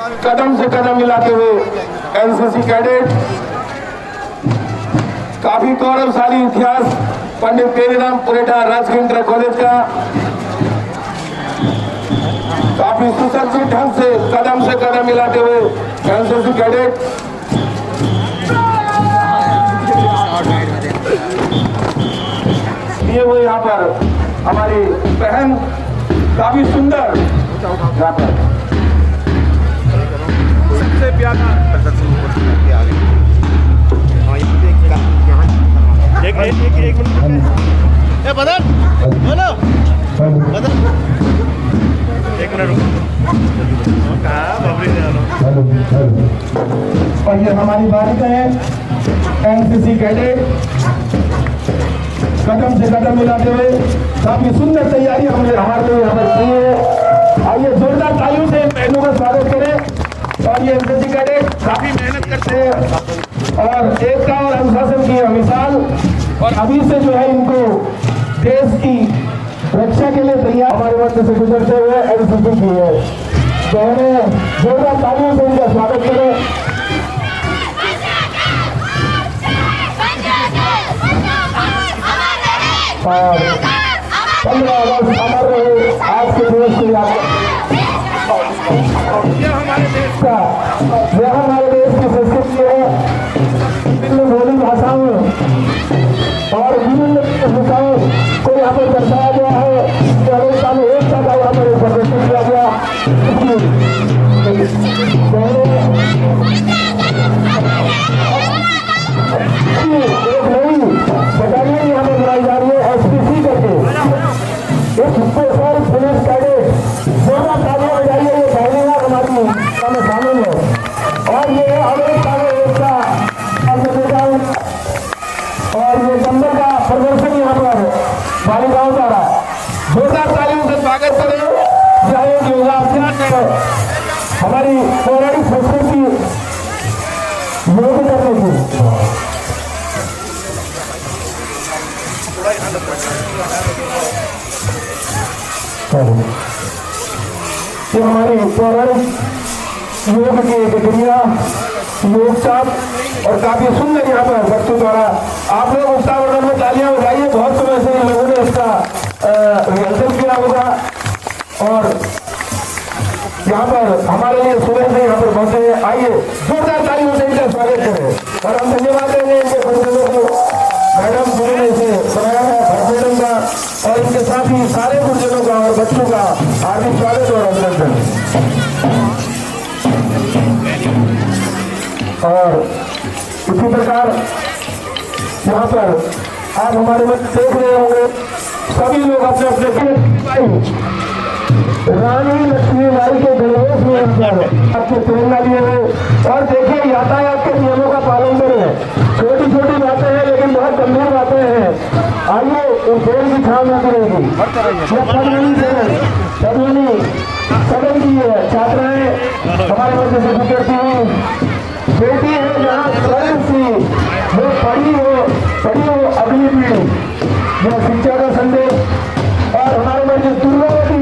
कदम से कदम मिलाते हुए एनसीसी कैडेट, काफी गौरवशाली इतिहास पंडित पेरीराम पुरेठा राजकीय इंटर कॉलेज का काफी सुसज्जित ढंग से कदम मिलाते हुए एनसीसी कैडेट ये वो यहाँ पर हमारी बहन काफी सुंदर यहाँ पर सबसे प्यारा एक मिनट बदल बोलो बदल एक मिनट और ये हमारी बालिका है एनसीसी कैडेट, कदम से कदम मिलाते हुए काफी सुंदर तैयारी हमने हमारे लिए यहाँ पर की है। आइए जोरदार तालियों से बहनों का स्वागत करें। और ये एनसीसी कैडेट काफी मेहनत करते हैं और एकता और अनुशासन की मिसाल, और अभी से जो है इनको देश की रक्षा के लिए तैयार हमारे मध्य से गुजरते हुए एनसीसी की है। तो हमें जोरदार तालियों से इनका स्वागत करें। और 15 अगस्त अमर रहे आज के दिवस के यह हमारे देश की संस्कृति है। विभिन्न बोली भाषाओं और विभिन्न भाषाओं को यहाँ पर दर्शाया गया है कि अमेरिका में एकता का यहाँ पर प्रदर्शन किया गया। एक नई बटालियन यहाँ पर बनाई जा रही है एसपीसी करके, एक स्पेशल पुलिस कैडेट। जोरदार तालियां बजाइए, ये पहली बार हमारी में शामिल है और ये अमेरिका में एकता और ये नंबर का प्रदर्शन यहाँ पर बालिकाओं का रहा है। जोरदार तालियों से स्वागत करें। यह योगाभ्यास है हमारी पौराणिक संस्कृति योग करने की। ये हमारी पौराणिक योग की एक क्रिया योग चाप और काफी सुंदर यहाँ पर बच्चों द्वारा आप लोग उत्साहवर्धन में तालियां बजाइए। बहुत समय से इन लोगों ने इसका रिहर्सल किया होगा और यहाँ पर हमारे लिए सुबह से यहाँ पर पहुंचे हैं। आइए जोरदार तालियों से इनका स्वागत करें और हम धन्यवाद देंगे इनके गुरुजनों को। मैडम गुरु ने इसे बनाया है भट्ट मैडम का और इनके साथ ही सारे गुरुजनों का और बच्चों का हार्दिक स्वागत और अभिनंदन। और इसी प्रकार यहाँ पर आप हमारे में देख रहे होंगे सभी लोग अपने अपने रानी लक्ष्मी बाई के गणवेश में आपके प्रेरणा लिए हुए और देखिए यातायात के नियमों का पालन करें। छोटी छोटी बातें हैं लेकिन बहुत गंभीर बातें हैं। आइए इन पेड़ की छांव मिलती रहेगी। पद्मनी सदन की छात्राएं हमारे मध्य से गुजरती हुई बेटी है जहाँ स्वयं सी वो पढ़ी हो अगली पीढ़ी, यह शिक्षा का संदेश। और हमारे मध्य दुर्गावती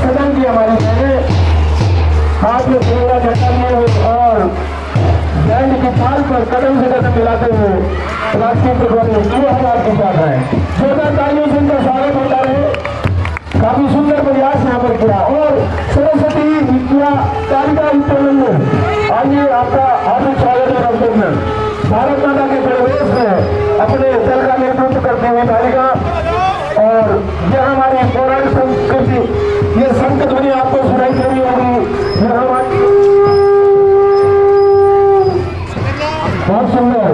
सदन की हमारी बहनें हाथ में तिरंगा झंडा लिए हुए और बैंड की ताल पर कदम से कदम मिलाते हुए राष्ट्रीय प्रोग्राम किए हम आपके साथ हैं। जोरदार तालियों से इनका स्वागत होता रहे। काफी सुंदर प्रयास यहाँ पर किया और सरस्वती विद्या कालिका विद्यालय आइए आपका हार्दिक स्वागत और अभिनंदन। भारत माता के प्रवेश में अपने दल का नेतृत्व करते हुए बालिका और यह हमारी पौराणिक संस्कृति, ये संत ध्वनि आपको सुनाई दे रही होगी। यह हमारी बहुत सुंदर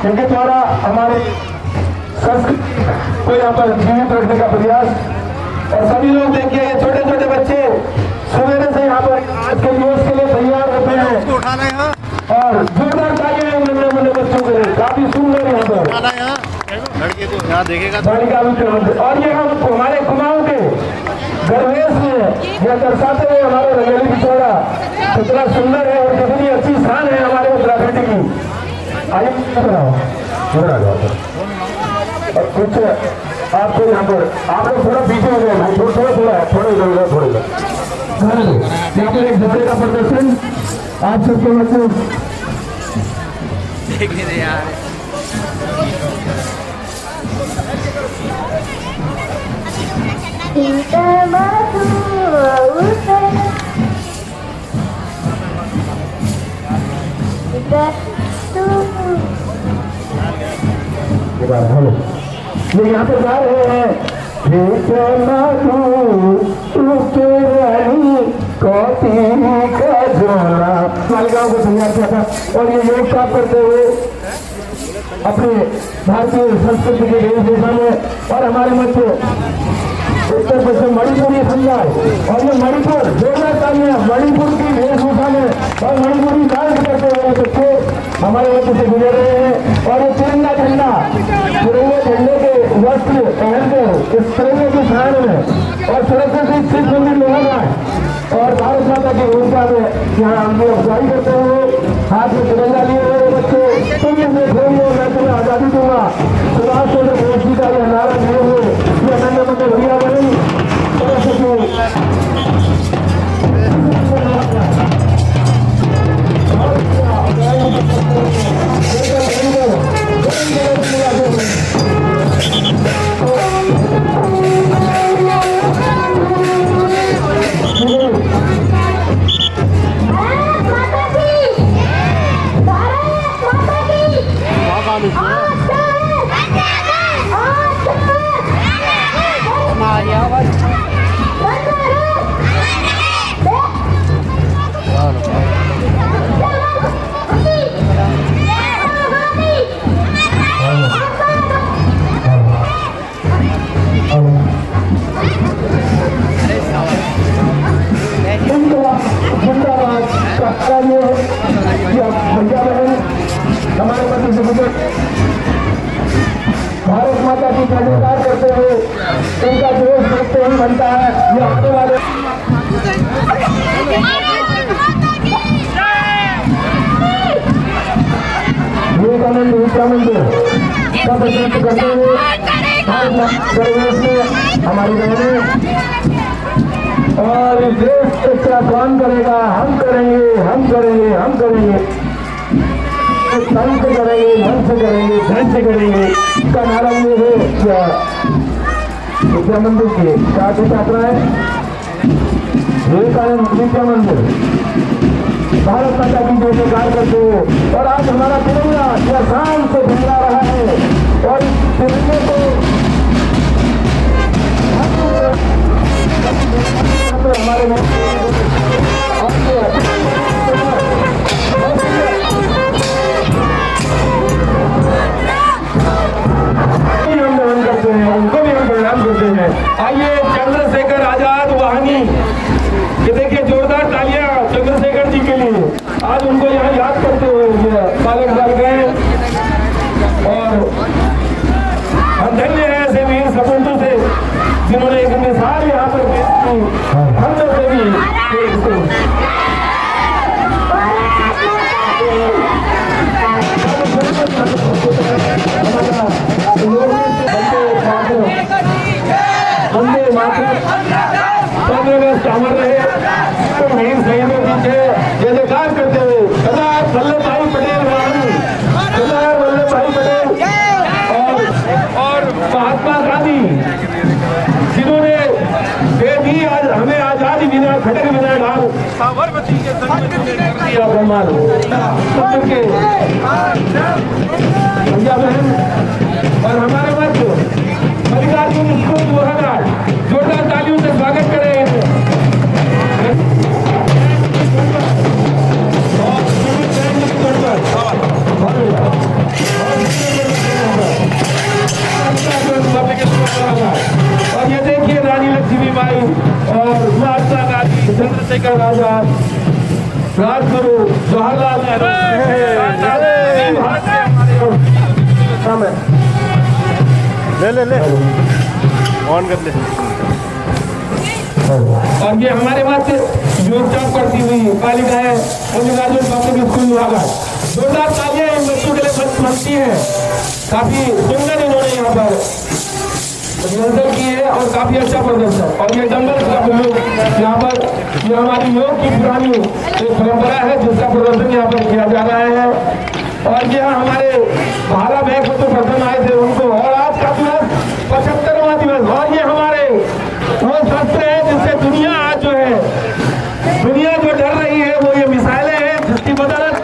इनके द्वारा हमारे संस्कृति को यहाँ पर जीवित रखने का प्रयास। और सभी लोग देखिए ये छोटे छोटे बच्चे सवेरे से यहाँ पर आज के दिवस के लिए तैयार होते हैं और जोरदार तालियां नन्हे बच्चों के लिए काफी सुंदर यहाँ पर लड़के को यहाँ देखेगा और ये हम हमारे कुमाऊं के गणवेश में यह दर्शाते हुए हमारे रंगोली पिछोड़ा कितना सुंदर है और कितनी अच्छी शान है हमारे उत्तराखंड की। आइए और कुछ आपको यहाँ पर आप लोग थोड़ा पीछे हो गए, थोड़ा थोड़ा थोड़ा यहाँ पर एक जोड़े का प्रदर्शन आप सबके मतलब देखिए यार ये यहाँ पे गा रहे हैं का झोला मालिकाओं को तैयार किया था और ये योग प्राप्त करते हुए अपने भारतीय संस्कृति के वेशभूषा में और हमारे मध्य उत्तर प्रदेश मणिपुरी समुदाय और ये मणिपुर जोरदार तालियां मणिपुर की वेशभूषा में और मणिपुरी डांस करते हुए बच्चे हमारे मध्य से गुजर रहे हैं और ये तिरंगा झंडा तिरंगे झंडे के वस्त्र पहनकर इस तिरंगे की शान में और सरस्वती शिव मंदिर लोहाघाट और भारत माता की ऊर्जा में यहाँ उनकी अफजाई करते हुए हाथ में तिरंगा लिए हुए बच्चे तुम इसमें घूमो मैं तुम्हें आजादी दूंगा सुभाष चंद्र बोस जी का यह नारा लिए हुए ये नन्हे मुन्ने भैया बनी हमारे मध्य से गुजर भारत माता की जयकार करते हुए उनका जोश देखते ही बनता है ये आने वाले विवेकानंद उत्तराखंड का प्रतिनिधित्व करते हुए परिवेश में हमारी बहनें और देश का काम करेगा हम करेंगे हम करेंगे हम करेंगे तन से करेंगे मन से करेंगे धन से करेंगे इसका नारा ये है विद्या मंदिर के छात्र छात्राएं विवेकानंद विद्या मंदिर भारत माता की जो जयकार करते हो और आज हमारा तिरंगा यह शान से फहरा रहा है और इस तिरंगे को हमारे उनको भी हम प्रणाम करते हैं। आइए चंद्रशेखर आजाद वाहनी ये देखिए जोरदार तालियां चंद्रशेखर जी के लिए आज उनको यहाँ याद करते हुए बालक बाल गए और हम धन्य है ऐसे वीर सपूतों से जिन्होंने एक मिसाल यहाँ पर पेश की हम लोग से भी वंदे मातरम 15 अगस्त अमर रहे तो वीर शहीदों की जयकार करते हुए सरदार वल्लभ भाई पटेल सरदार वल्लभ भाई पटेल और महात्मा गांधी जिन्होंने दे दी आज हमें आजादी बिना खटक बिना ढाल साबरमती के दिया ब्रह्मांड के भैया बहन और हमारे मध्य मल्लिकार्जुन स्कूल लोहाघाट जोरदार तालियों से स्वागत करें और ये देखिए रानी लक्ष्मीबाई और महात्मा गांधी चंद्रशेखर आजाद राजगुरु जवाहरलाल नेहरू ले ऑन कर ले और ये हमारे बात योग जॉब करती हुई बालिकाएं मल्लिकार्जुन पब्लिक स्कूल लोहाघाट जोरदार तालियां इन बच्चों के लिए बनती हैं काफी सुंदर इन्होंने यहाँ पर प्रदर्शन किए और काफी अच्छा प्रदर्शन। और ये डंबल क्लब लोग यहाँ पर, ये हमारी योग की पुरानी एक परंपरा है जिसका प्रदर्शन यहाँ पर किया जा रहा है। और ये हमारे भाला बैग तो प्रथम आए थे उनको, और आज का दिवस 75वां दिवस। और ये हमारे वो शस्त्र है जिससे दुनिया आज जो है, दुनिया जो डर रही है वो ये मिसाइलें हैं, जिसकी बदौलत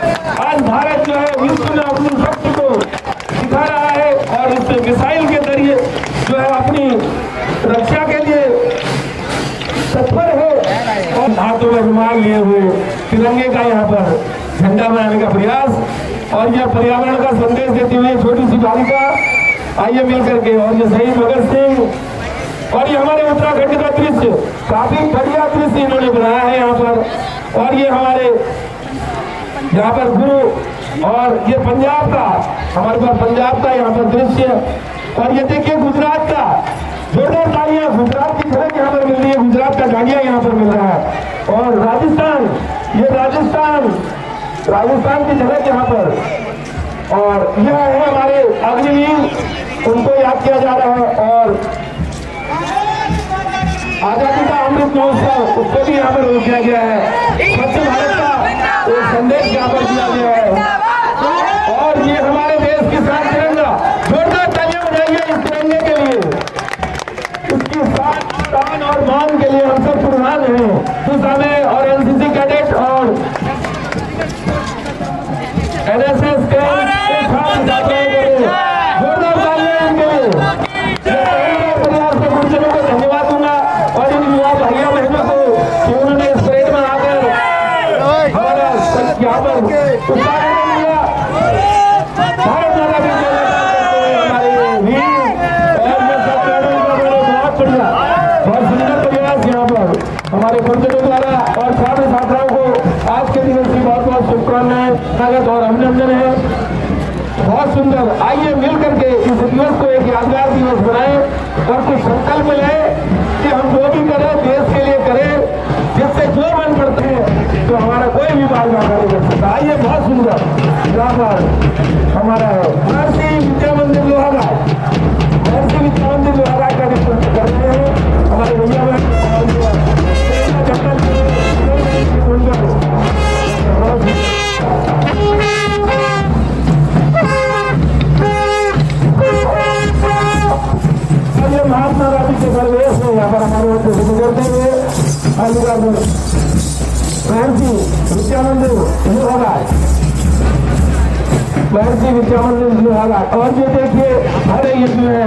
आज भारत जो है विश्व में अपनी शक्ति को दिखा रहा है और इस मिसाइल के जरिए जो है अपनी रक्षा के लिए तत्पर है। और हाथों में रुमाल लिए हुए तिरंगे का यहाँ पर झंडा बनाने का प्रयास, और यह पर्यावरण का संदेश देती हुई छोटी सी बालिका, आइए मिलकर के। और ये शहीद भगत सिंह, और ये हमारे उत्तराखंड का दृश्य, काफी बढ़िया दृश्य इन्होंने बनाया है यहाँ पर। और ये हमारे यहाँ पर गुरु, और ये पंजाब का, हमारे पास पंजाब का यहाँ पर दृश्य। और ये देखिए गुजरात का, जोरदार तालियां, गुजरात की झलक यहाँ पर मिल रही है, गुजरात का डांडिया यहाँ पर मिल रहा है। और राजस्थान, ये राजस्थान की झलक यहाँ पर। और यह है हमारे अग्निवीर, उनको याद किया जा रहा है। और आजादी का अमृत महोत्सव, उसको भी यहाँ पर रोक दिया गया है। स्वच्छ भारत का एक संदेश यहाँ पर दिया गया है। और ये हमारे देश की साथ तिरंगा, जोरदार तालियां बजाइए इस तिरंगे के लिए, उसकी साथ शान और मान के लिए हम सब कुर्बान हैं। तो हमें और एनसीसी कैडेट और एनएसएस के जोरदार तालियां इनके लिए। परिवार के गुरुजनों को धन्यवाद दूंगा और इन युवा भैया बहनों को कि उन्होंने इस परेड में आकर हमारा यहाँ पर उत्साह दिया। भारत माता की जय, हमारे वीर, और ये सब बहुत बढ़िया, बहुत सुंदर प्रयास यहाँ पर हमारे गुरुजनों द्वारा। और छात्र छात्राओं को आज के दिवस की बहुत बहुत शुभकामनाएं, स्वागत और अभिनंदन है। बहुत सुंदर, आइए मिल करके इस दिवस को एक यादगार दिवस बनाएं और कुछ संकल्प लें कि हम जो भी करें देश के लिए करें, जिससे जो मन पड़ते हैं तो हमारा कोई भी बात ना कर सकता। आइए, बहुत सुंदर यहाँ पर हमारा है महर्षि विद्या मंदिर लोहाघाट, महर्षि विद्या मंदिर लोहाघाट का रिपोर्ट कर रहे हैं हमारे भैया महात्मा गांधी के परिवेश में यहाँ पर हमारे वक्त से गुजरते हुए महर्षि विद्या मंदिर लोहाघाट, महर्षि विद्या मंदिर लोहाघाट। और ये देखिए हर युद्ध में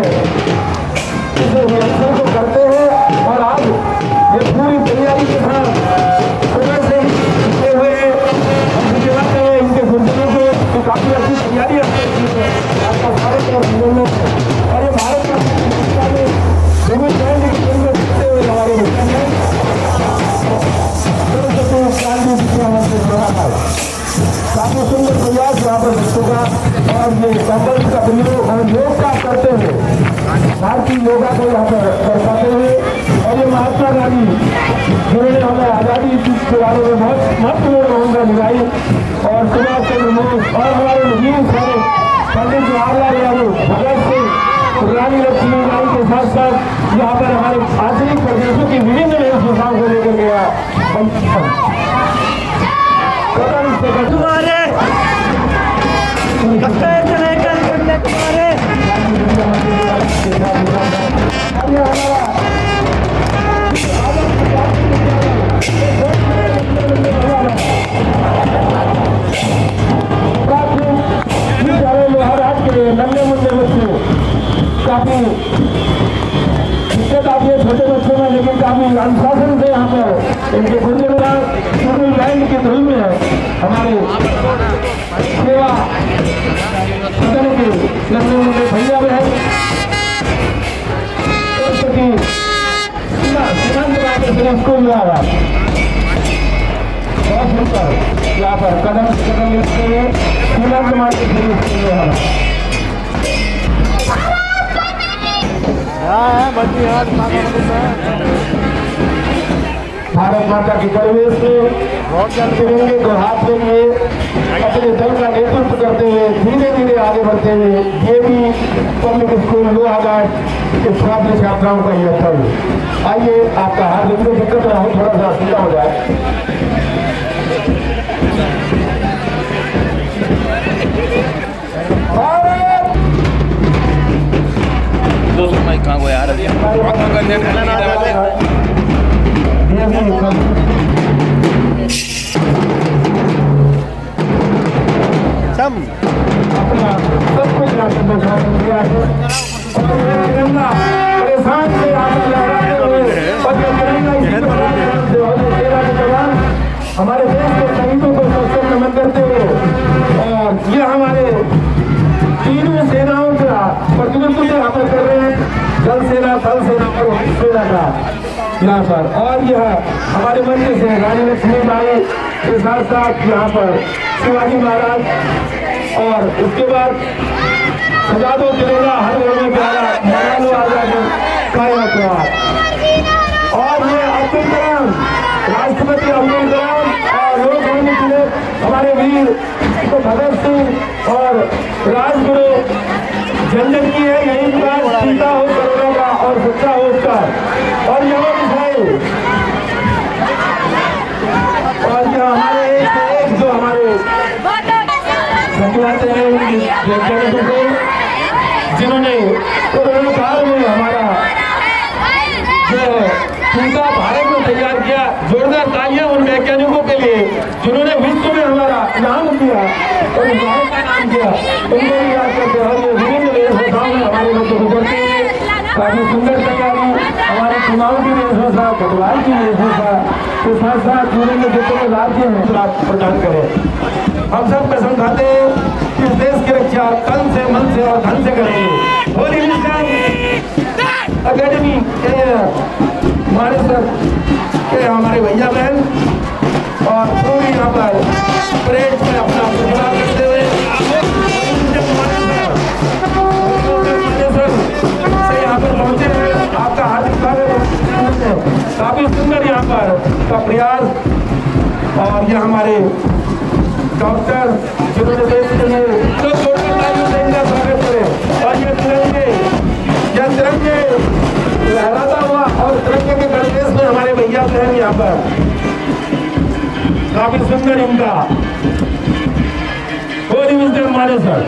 इस रिएक्शन को करते हैं और आज ये पूरी तैयारी के साथ सुबह से ही जुटे हुए हैं। हम दिखाते हैं इनके गुरुजनों को काफी अच्छी तैयारी आपका भारत और जीवन में। और ये भारत का विभिन्न बैंड की जरूरत दिखते हुए हमारे बच्चों में काफी सुंदर प्रयास यहाँ पर बच्चों का। और ये कंबल का प्रयोग और योग का करते हुए भारतीय योगा को यहाँ पर दर्शाते हुए। और ये महात्मा गांधी जिन्होंने हमें आज़ादी के बारे में बहुत महत्वपूर्ण भूमिका निभाई, और सुभाष चंद्र बोस और हमारे वीर सारे पंडित जवाहरलाल नेहरू, भगत सिंह, रानी लक्ष्मीबाई के साथ साथ यहाँ पर हमारे आधुनिक प्रदेशों की विभिन्न वेशभूषाओं को लेकर गया। कदम से तुम्हारे लोहाघाट के नन्हे मुन्ने बच्चे काफी दिक्कत आती है छोटे बच्चों में, लेकिन काफी अनुशासन से यहाँ पर इनके गुरुजन बैंड की धुन में हमारे सेवा सदन के नन्हे मुन्ने भैया बहन स्कूल लोहाघाट बहुत सुंदर यहाँ पर कदम से कदम मिलते हुए सीमांत मार्ग भारत माता की परिवेश में तिरंगे को हाथ में लिए अपने दल का नेतृत्व करते हुए धीरे धीरे आगे बढ़ते हुए ये भी पब्लिक स्कूल लोहाघाट के छात्र छात्राओं का यह दल। आइए आपका हाथ बिल्कुल दिक्कत रहा हो, थोड़ा सा सीधा हो जाए। कहाँ गो यार अभी सम अपना सब कुछ राशन प्रशासन किया है और ये तिरंगा परेशान से आगे लहराते हुए और ये तिरंगा इसी प्रकार से 2013 के दौरान हमारे देश के शहीदों को सबसे नमन करते हुए और ये हमारे तीनों सेनाओं का प्रतिनिधित्व यहाँ पर कर रहे हैं, जल सेना, थल सेना और वायु सेना का यहाँ पर। और यह हमारे मंच से रानी लक्ष्मीबाई के साथ साथ यहाँ पर शिवाजी महाराज और उसके बाद सजा दो तिरंगा हर घर में प्यारा मना लो आजादी काया प्यार। और ये अब्दुल कलाम, राष्ट्रपति अब्दुल कलाम और लोकमान्य तिलक हमारे वीर भगत सिंह और राजगुरु जन जन की है यही विकास चिंता हो करोड़ों का और सच्चा हो उसका। और यह मिसाइल और यह हमारे एक जो हमारे धन्यवाद हैं उन वैज्ञानिकों को जिन्होंने कोरोना काल में हमारा जो टीका भारत में तैयार किया। जोरदार तालियां उन वैज्ञानिकों के लिए जिन्होंने विश्व में हमारा नाम किया और भारत का नाम किया, उनको भी याद करते हैं। और ये विभिन्न वेशभूषाओं में हमारे बच्चे गुजरते हुए काफी सुंदर तैयारी हमारे चुनाव की वेशभूषा, भगवान की वेशभूषा के साथ साथ जिन्होंने जितने राज्य हैं प्रदान करें। हम सब कसम खाते हैं कि इस देश की रक्षा तन से, मन से और धन से करेंगे। होली मिशन अकेडमी के हमारे सर के हमारे भैया बहन और पूरी यहाँ पर परेड में अपना प्रतिभाग करते हुए से यहाँ पर पहुँचे हुए आपका हार्दिक स्वागत है। काफी सुंदर यहाँ पर का प्रयास। और ये हमारे डॉक्टर जिन्होंने देश के लिए तो इनका स्वागत करें। और ये तिरंगे लहराता हुआ और तिरंगे के गणवेश में हमारे भैया बहन यहाँ पर काफी सुंदर इनका होली मिशन हमारे सर।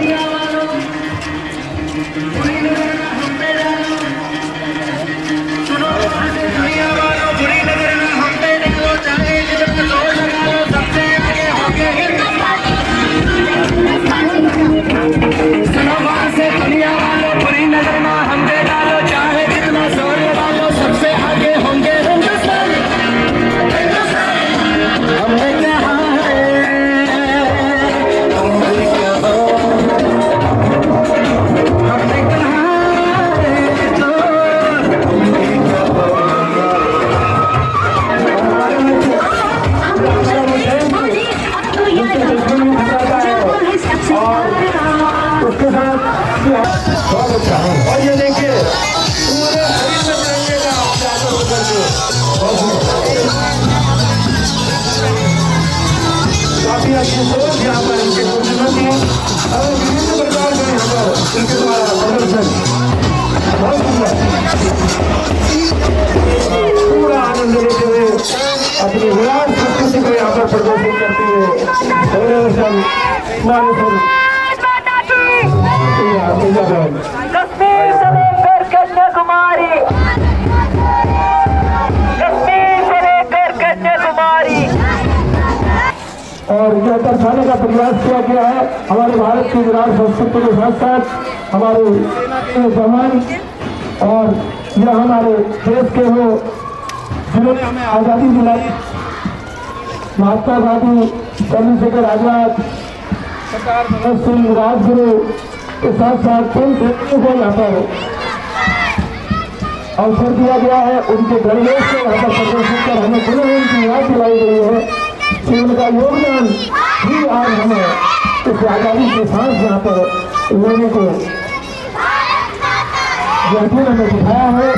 और ये देखिए पूरे शरीर में तिरंगे का चादर उतर के काफी अच्छी सोच यहाँ पर इनके बुजुर्गों की और विभिन्न प्रकार के यहाँ पर इनके द्वारा प्रदर्शन बहुत सुंदर पूरा आनंद लेते हुए अपनी विराट संस्कृति को यहाँ पर प्रदर्शित करते हुए कश्मीर से लेकर कन्याकुमारी, कश्मीर से लेकर कन्याकुमारी। और यह दर्शाने का प्रयास किया गया है हमारे भारत की विराट संस्कृति के साथ साथ हमारे जवान और यह हमारे देश के हो जिन्होंने हमें आज़ादी दिलाई, महात्मा गांधी, चंद्रशेखर आजाद, सरदार भगत सिंह, राजगुरु के साथ साथ कई व्यक्तियों को यहाँ पर अवसर दिया गया है। उनके गणवेश से यहाँ पर प्रदर्शित कर हमें पुनः उनकी याद दिलाई गई है कि उनका योगदान ही आज हमें इस आज़ादी के साथ यहाँ पर लोगों को व्यक्तियों हमें दिखाया है।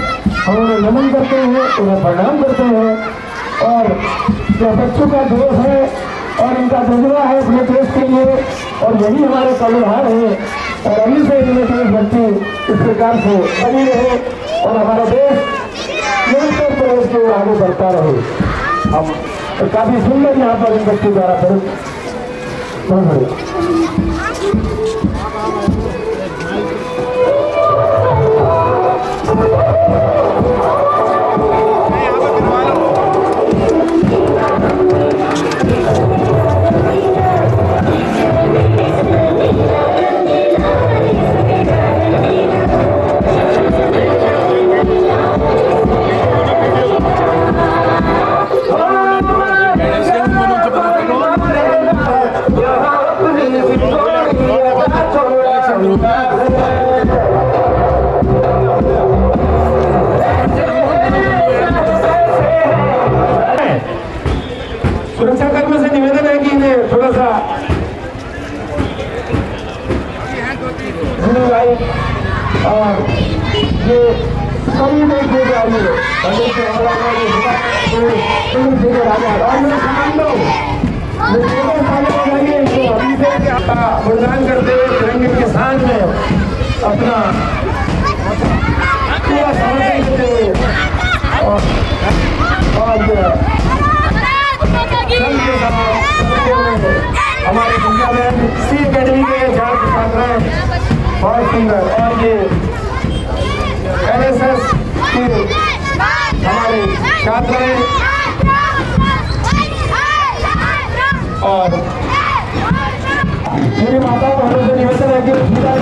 हम उन्हें नमन करते हैं, उन्हें प्रणाम करते हैं। और यह बच्चों का जोश है और इनका जज्बा है अपने देश के लिए चाहिए और यही हमारे संविधान है और अभी से इनमें देशभक्ति इस प्रकार से बनी रहे और हमारा देश निरंतर प्रदेश की ओर आगे बढ़ता रहे। हम तो काफी सुंदर यहाँ पर इन बच्चों द्वारा बहुत बढ़िया। सुरक्षा कर्मियों से निवेदन है कि इन्हें थोड़ा सा लाइट और ये सभी में दे जाइए बलिदान करते हुए तिरंगे के साथ में अपना पूरा समर्थन देते हुए हमारे दुनिया में सी अकेडमी के छात्र हैं बहुत सुंदर और ये NSS के हमारे छात्र हैं और मेरी माता बहनों से निवेदन है कि छोटा